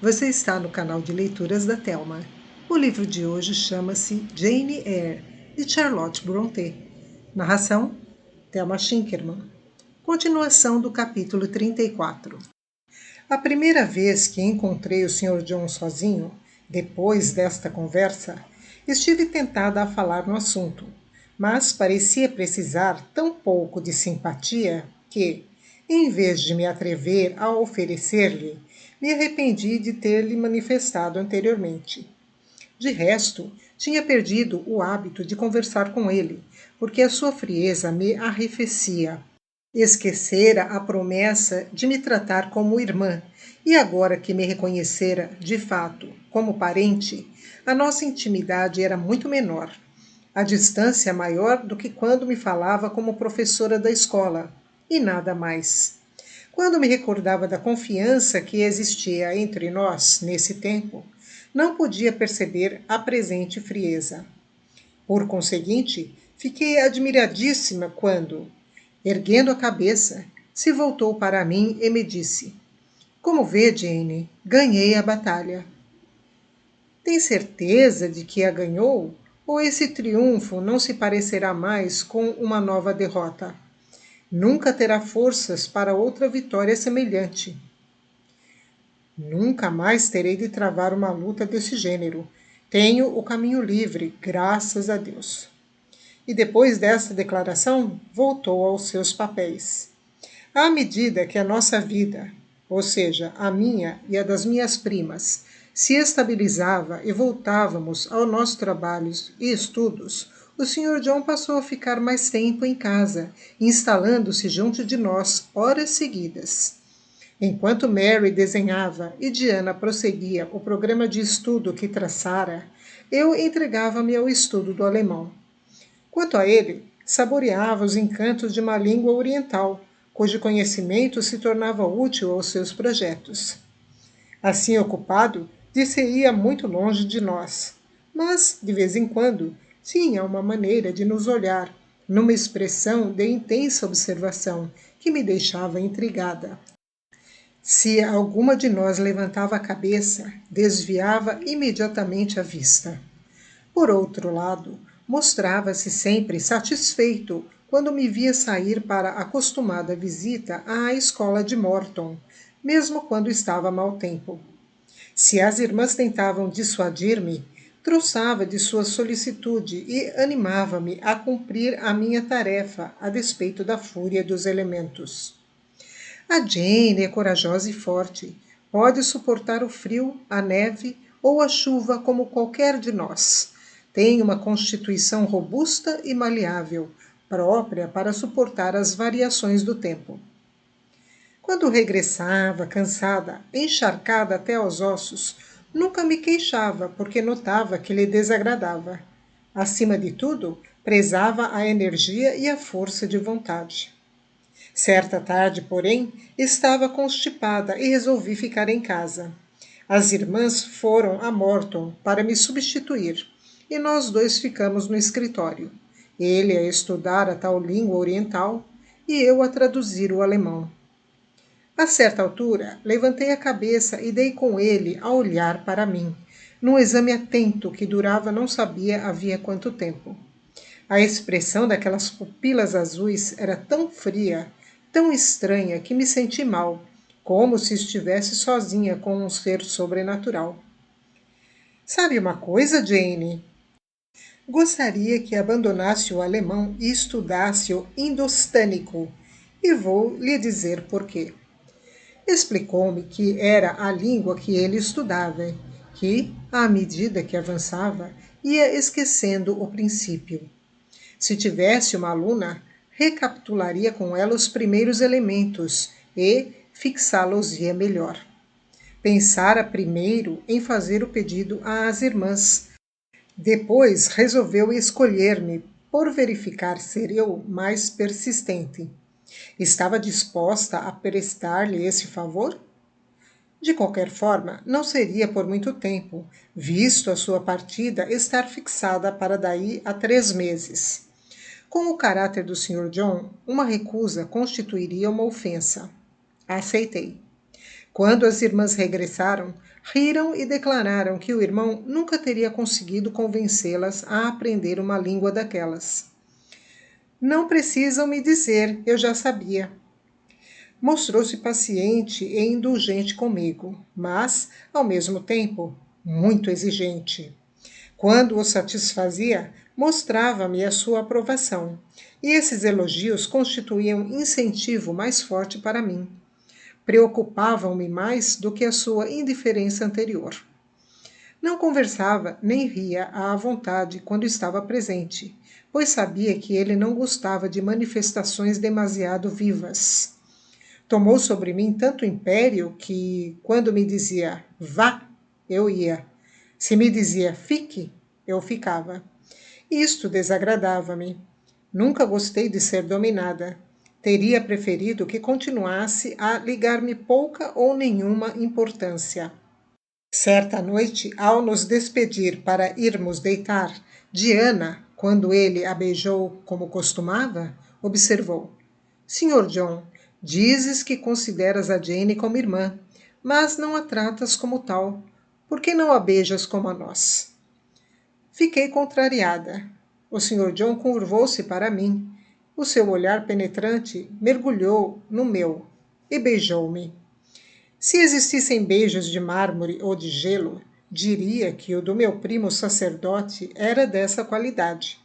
Você está no canal de leituras da Thelma. O livro de hoje chama-se Jane Eyre, de Charlotte Brontë. Narração: Thelma Schinkerman. Continuação do capítulo 34. A primeira vez que encontrei o Sr. John sozinho, depois desta conversa, estive tentada a falar no assunto, mas parecia precisar tão pouco de simpatia que, em vez de me atrever a oferecer-lhe, me arrependi de ter lhe manifestado anteriormente. De resto, tinha perdido o hábito de conversar com ele, porque a sua frieza me arrefecia. Esquecera a promessa de me tratar como irmã, e agora que me reconhecera, de fato, como parente, a nossa intimidade era muito menor. A distância maior do que quando me falava como professora da escola, e nada mais. Quando me recordava da confiança que existia entre nós nesse tempo, não podia perceber a presente frieza. Por conseguinte, fiquei admiradíssima quando, erguendo a cabeça, se voltou para mim e me disse: Como vê, Jane, ganhei a batalha. Tem certeza de que a ganhou? Ou esse triunfo não se parecerá mais com uma nova derrota? Nunca terá forças para outra vitória semelhante. Nunca mais terei de travar uma luta desse gênero. Tenho o caminho livre, graças a Deus. E depois desta declaração, voltou aos seus papéis. À medida que a nossa vida, ou seja, a minha e a das minhas primas, se estabilizava e voltávamos aos nossos trabalhos e estudos, o Sr. John passou a ficar mais tempo em casa, instalando-se junto de nós horas seguidas. Enquanto Mary desenhava e Diana prosseguia o programa de estudo que traçara, eu entregava-me ao estudo do alemão. Quanto a ele, saboreava os encantos de uma língua oriental, cujo conhecimento se tornava útil aos seus projetos. Assim ocupado, disse-ia muito longe de nós, mas, de vez em quando, tinha uma maneira de nos olhar, numa expressão de intensa observação, que me deixava intrigada. Se alguma de nós levantava a cabeça, desviava imediatamente a vista. Por outro lado, mostrava-se sempre satisfeito quando me via sair para a acostumada visita à escola de Morton, mesmo quando estava mau tempo. Se as irmãs tentavam dissuadir-me, troçava de sua solicitude e animava-me a cumprir a minha tarefa a despeito da fúria dos elementos. A Jane é corajosa e forte. Pode suportar o frio, a neve ou a chuva como qualquer de nós. Tem uma constituição robusta e maleável, própria para suportar as variações do tempo. Quando regressava, cansada, encharcada até aos ossos, nunca me queixava, porque notava que lhe desagradava. Acima de tudo, prezava a energia e a força de vontade. Certa tarde, porém, estava constipada e resolvi ficar em casa. As irmãs foram a Morton para me substituir, e nós dois ficamos no escritório. Ele a estudar a tal língua oriental e eu a traduzir o alemão. A certa altura, levantei a cabeça e dei com ele a olhar para mim, num exame atento que durava não sabia havia quanto tempo. A expressão daquelas pupilas azuis era tão fria, tão estranha, que me senti mal, como se estivesse sozinha com um ser sobrenatural. Sabe uma coisa, Jane? Gostaria que abandonasse o alemão e estudasse o indostânico, e vou lhe dizer por quê. Explicou-me que era a língua que ele estudava, que, à medida que avançava, ia esquecendo o princípio. Se tivesse uma aluna, recapitularia com ela os primeiros elementos e fixá-los-ia melhor. Pensara primeiro em fazer o pedido às irmãs. Depois resolveu escolher-me por verificar ser eu mais persistente. Estava disposta a prestar-lhe esse favor? De qualquer forma, não seria por muito tempo, visto a sua partida estar fixada para daí a 3 meses. Com o caráter do Sr. John, uma recusa constituiria uma ofensa. Aceitei. Quando as irmãs regressaram, riram e declararam que o irmão nunca teria conseguido convencê-las a aprender uma língua daquelas. Não precisam me dizer, eu já sabia. Mostrou-se paciente e indulgente comigo, mas, ao mesmo tempo, muito exigente. Quando o satisfazia, mostrava-me a sua aprovação, e esses elogios constituíam incentivo mais forte para mim. Preocupavam-me mais do que a sua indiferença anterior. Não conversava nem ria à vontade quando estava presente, pois sabia que ele não gostava de manifestações demasiado vivas. Tomou sobre mim tanto império que, quando me dizia vá, eu ia. Se me dizia fique, eu ficava. Isto desagradava-me. Nunca gostei de ser dominada. Teria preferido que continuasse a ligar-me pouca ou nenhuma importância. Certa noite, ao nos despedir para irmos deitar, Diana, quando ele a beijou como costumava, observou: Sr. John, dizes que consideras a Jane como irmã, mas não a tratas como tal. Por que não a beijas como a nós? Fiquei contrariada. O Sr. John curvou-se para mim. O seu olhar penetrante mergulhou no meu e beijou-me. Se existissem beijos de mármore ou de gelo, diria que o do meu primo sacerdote era dessa qualidade.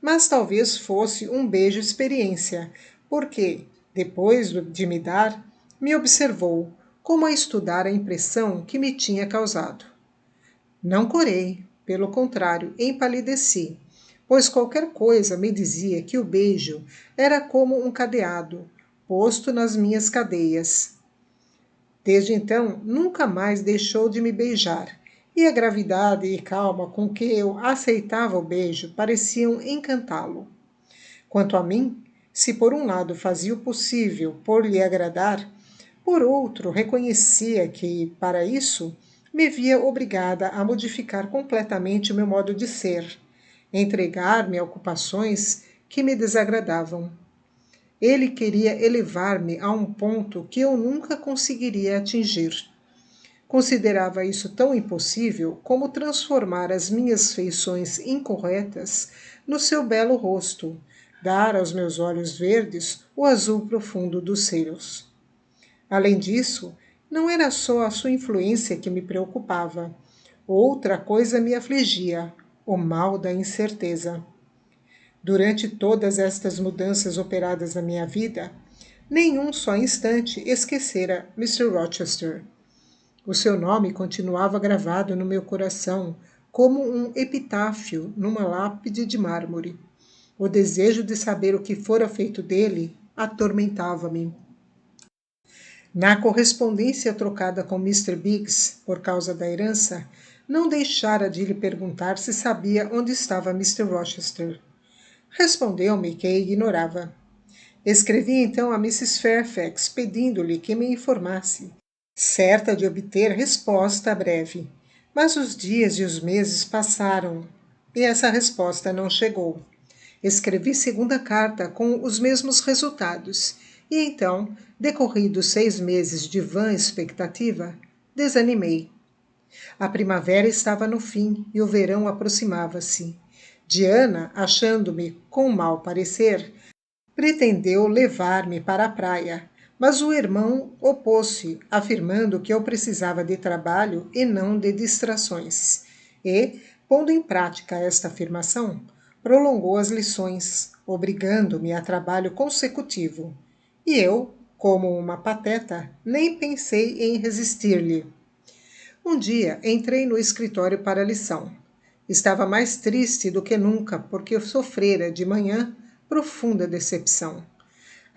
Mas talvez fosse um beijo experiência, porque, depois de me dar, me observou, como a estudar a impressão que me tinha causado. Não corei, pelo contrário, empalideci, pois qualquer coisa me dizia que o beijo era como um cadeado, posto nas minhas cadeias. Desde então, nunca mais deixou de me beijar, e a gravidade e calma com que eu aceitava o beijo pareciam encantá-lo. Quanto a mim, se por um lado fazia o possível por lhe agradar, por outro reconhecia que, para isso, me via obrigada a modificar completamente o meu modo de ser, entregar-me a ocupações que me desagradavam. Ele queria elevar-me a um ponto que eu nunca conseguiria atingir. Considerava isso tão impossível como transformar as minhas feições incorretas no seu belo rosto, dar aos meus olhos verdes o azul profundo dos seios. Além disso, não era só a sua influência que me preocupava. Outra coisa me afligia, o mal da incerteza. Durante todas estas mudanças operadas na minha vida, nenhum só instante esquecera Mr. Rochester. O seu nome continuava gravado no meu coração como um epitáfio numa lápide de mármore. O desejo de saber o que fora feito dele atormentava-me. Na correspondência trocada com Mr. Biggs por causa da herança, não deixara de lhe perguntar se sabia onde estava Mr. Rochester. Respondeu-me que a ignorava. Escrevi então a Mrs. Fairfax pedindo-lhe que me informasse, certa de obter resposta breve. Mas os dias e os meses passaram e essa resposta não chegou. Escrevi segunda carta com os mesmos resultados e então, decorridos 6 meses de vã expectativa, desanimei. A primavera estava no fim e o verão aproximava-se. Diana, achando-me com mau parecer, pretendeu levar-me para a praia, mas o irmão opôs-se, afirmando que eu precisava de trabalho e não de distrações. E, pondo em prática esta afirmação, prolongou as lições, obrigando-me a trabalho consecutivo. E eu, como uma pateta, nem pensei em resistir-lhe. Um dia entrei no escritório para a lição. Estava mais triste do que nunca, porque sofrera de manhã profunda decepção.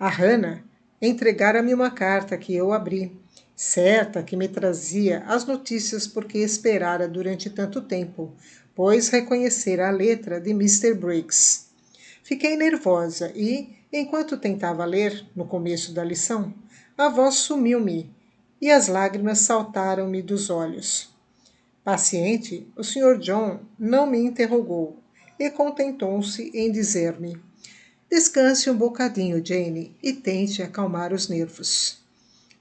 A Hannah entregara-me uma carta que eu abri, certa que me trazia as notícias porque esperara durante tanto tempo, pois reconhecera a letra de Mr. Briggs. Fiquei nervosa e, enquanto tentava ler, no começo da lição, a voz sumiu-me e as lágrimas saltaram-me dos olhos. Paciente, o Sr. John não me interrogou e contentou-se em dizer-me: Descanse um bocadinho, Jane, e tente acalmar os nervos.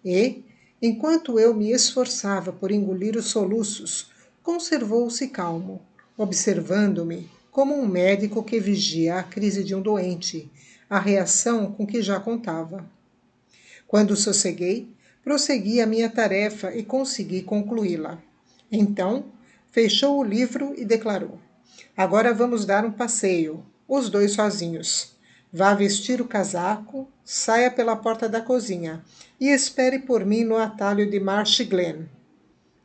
E, Enquanto eu me esforçava por engolir os soluços, conservou-se calmo, observando-me como um médico que vigia a crise de um doente, a reação com que já contava. Quando sosseguei, prossegui a minha tarefa e consegui concluí-la. Então, fechou o livro e declarou: Agora vamos dar um passeio, os dois sozinhos. Vá vestir o casaco, saia pela porta da cozinha e espere por mim no atalho de Marsh Glen.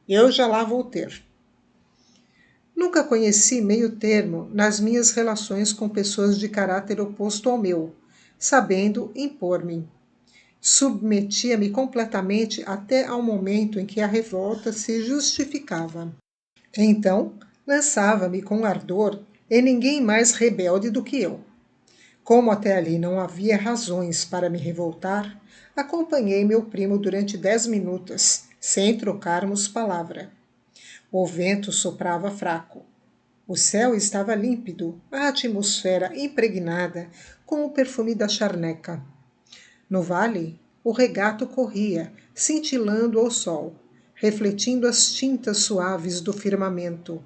Eu já lá vou ter. Nunca conheci meio termo nas minhas relações com pessoas de caráter oposto ao meu, sabendo impor-me. Submetia-me completamente até ao momento em que a revolta se justificava. Então, lançava-me com ardor em ninguém mais rebelde do que eu. Como até ali não havia razões para me revoltar, acompanhei meu primo durante 10 minutos, sem trocarmos palavra. O vento soprava fraco. O céu estava límpido, a atmosfera impregnada com o perfume da charneca. No vale, o regato corria, cintilando ao sol, refletindo as tintas suaves do firmamento.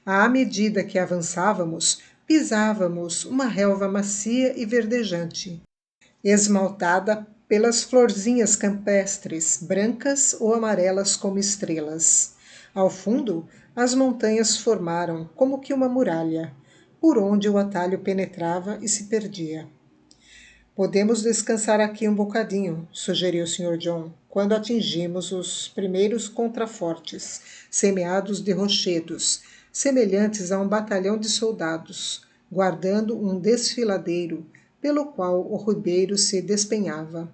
À medida que avançávamos, pisávamos uma relva macia e verdejante, esmaltada pelas florzinhas campestres, brancas ou amarelas como estrelas. Ao fundo, as montanhas formaram como que uma muralha, por onde o atalho penetrava e se perdia. Podemos descansar aqui um bocadinho, sugeriu o Sr. John, quando atingimos os primeiros contrafortes, semeados de rochedos, semelhantes a um batalhão de soldados, guardando um desfiladeiro pelo qual o ribeiro se despenhava.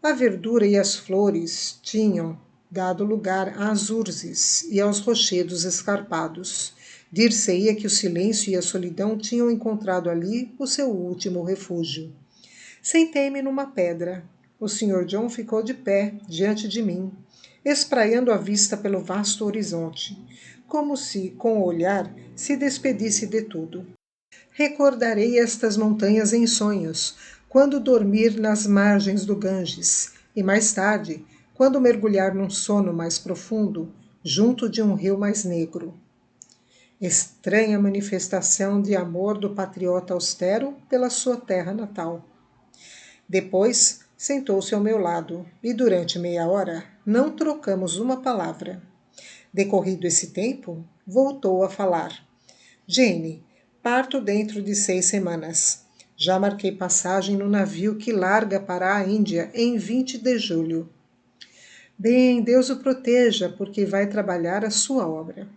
A verdura e as flores tinham dado lugar às urzes e aos rochedos escarpados. Dir-se-ia que o silêncio e a solidão tinham encontrado ali o seu último refúgio. Sentei-me numa pedra. O Sr. John ficou de pé diante de mim, espraiando a vista pelo vasto horizonte, como se, com o olhar, se despedisse de tudo. Recordarei estas montanhas em sonhos, quando dormir nas margens do Ganges, e mais tarde, quando mergulhar num sono mais profundo, junto de um rio mais negro. Estranha manifestação de amor do patriota austero pela sua terra natal. Depois, sentou-se ao meu lado e, durante meia hora, não trocamos uma palavra. Decorrido esse tempo, voltou a falar. Jane, parto dentro de 6 semanas. Já marquei passagem no navio que larga para a Índia em 20 de julho. Bem, Deus o proteja, porque vai trabalhar a sua obra.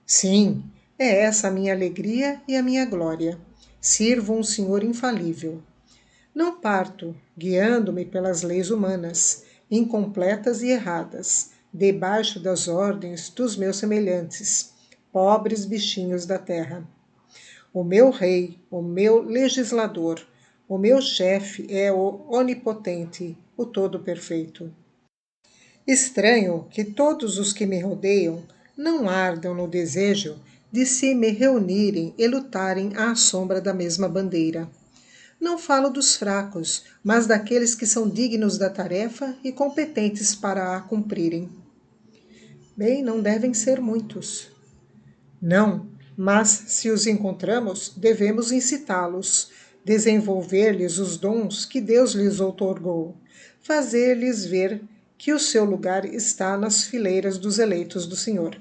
Sim, é essa a minha alegria e a minha glória. Sirvo um Senhor infalível. Não parto, guiando-me pelas leis humanas, incompletas e erradas, debaixo das ordens dos meus semelhantes, pobres bichinhos da terra. O meu rei, o meu legislador, o meu chefe é o onipotente, o todo-perfeito. Estranho que todos os que me rodeiam não ardam no desejo de se me reunirem e lutarem à sombra da mesma bandeira. Não falo dos fracos, mas daqueles que são dignos da tarefa e competentes para a cumprirem. Bem, não devem ser muitos. Não, mas se os encontramos, devemos incitá-los, desenvolver-lhes os dons que Deus lhes outorgou, fazer-lhes ver que o seu lugar está nas fileiras dos eleitos do Senhor.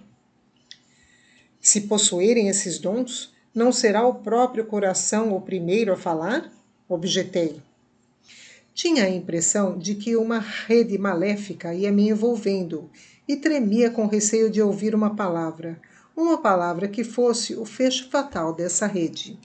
Se possuírem esses dons, não será o próprio coração o primeiro a falar? Objetei. Tinha a impressão de que uma rede maléfica ia me envolvendo e tremia com receio de ouvir uma palavra que fosse o fecho fatal dessa rede.